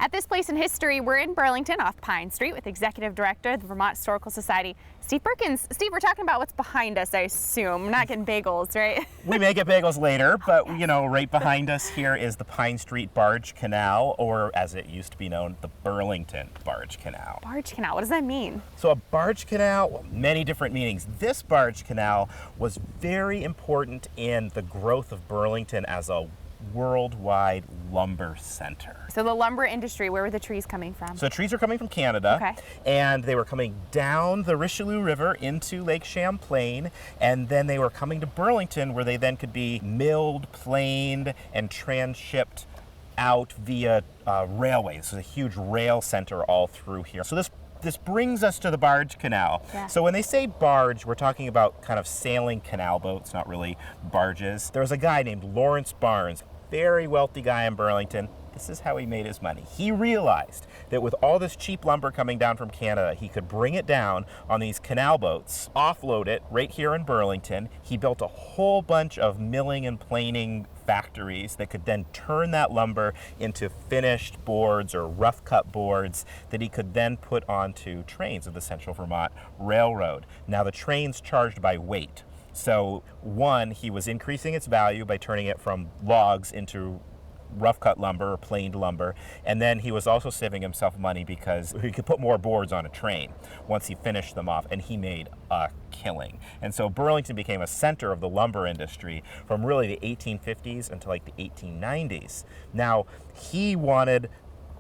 At this place in history, we're in Burlington off Pine Street with Executive Director of the Vermont Historical Society, Steve Perkins. Steve, we're talking about what's behind us, I assume. We're not getting bagels, right? We may get bagels later, but you know, right behind us here is the Pine Street Barge Canal, or as it used to be known, the Burlington Barge Canal. Barge Canal, what does that mean? So a barge canal, well, many different meanings. This barge canal was very important in the growth of Burlington as a worldwide lumber center. So the lumber industry, where were the trees coming from? So trees are coming from Canada, Okay. and they were coming down the Richelieu River into Lake Champlain, and then they were coming to Burlington, where they then could be milled, planed, and transshipped out via railways. So a huge rail center all through here. So this brings us to the Barge Canal. Yeah. So when they say barge, we're talking about kind of sailing canal boats, not really barges. There was a guy named Lawrence Barnes, very wealthy guy in Burlington. This is how he made his money. He realized that with all this cheap lumber coming down from Canada, he could bring it down on these canal boats, offload it right here in Burlington. He built a whole bunch of milling and planing factories that could then turn that lumber into finished boards or rough cut boards that he could then put onto trains of the Central Vermont Railroad. Now the train's charged by weight. So one, he was increasing its value by turning it from logs into rough cut lumber or planed lumber, and then he was also saving himself money because he could put more boards on a train once he finished them off, and he made a killing. And so Burlington became a center of the lumber industry from really the 1850s until like the 1890s. Now he wanted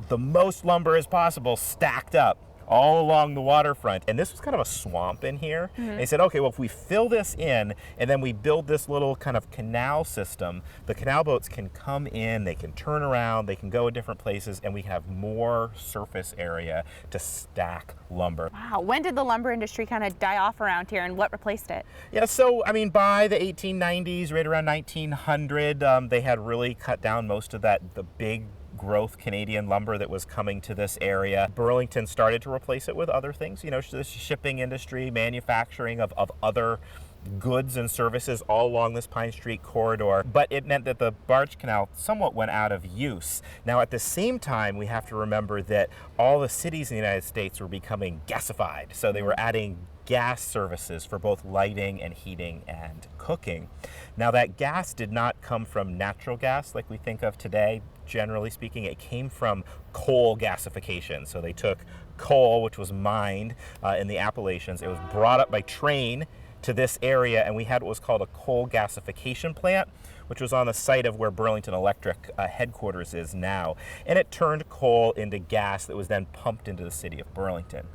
the most lumber as possible stacked up all along the waterfront, and this was kind of a swamp in here. And he said, okay, well, if we fill this in and then we build this little kind of canal system, the canal boats can come in, they can turn around, they can go in different places, and we have more surface area to stack lumber. Wow, when did the lumber industry kind of die off around here, and what replaced it? Yeah, so I mean, by the 1890s, right around 1900, they had really cut down most of the big growth Canadian lumber that was coming to this area. Burlington started to replace it with other things, you know, the shipping industry, manufacturing of other goods and services all along this Pine Street corridor, but it meant that the Barge Canal somewhat went out of use. Now at the same time, we have to remember that all the cities in the United States were becoming gasified, so they were adding gas services for both lighting and heating and cooking. Now that gas did not come from natural gas like we think of today. Generally speaking, it came from coal gasification. So they took coal, which was mined in the Appalachians. It was brought up by train to this area, and we had what was called a coal gasification plant, which was on the site of where Burlington Electric headquarters is now. And it turned coal into gas that was then pumped into the city of Burlington.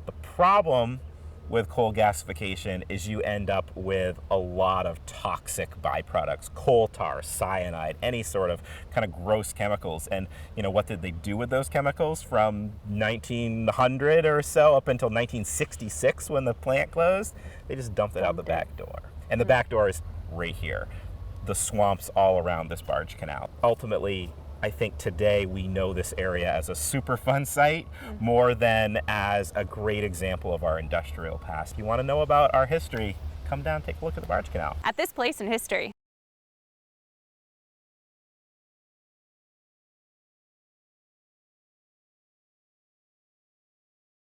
The problem with coal gasification is you end up with a lot of toxic byproducts, coal tar, cyanide, any sort of kind of gross chemicals. And you know, what did they do with those chemicals from 1900 or so up until 1966 when the plant closed? They just dumped it out the back door. And the back door is right here. The swamps all around this Barge Canal. Ultimately, I think today we know this area as a super fun site more than as a great example of our industrial past. If you want to know about our history, come down, take a look at the Barge Canal. At this place in history.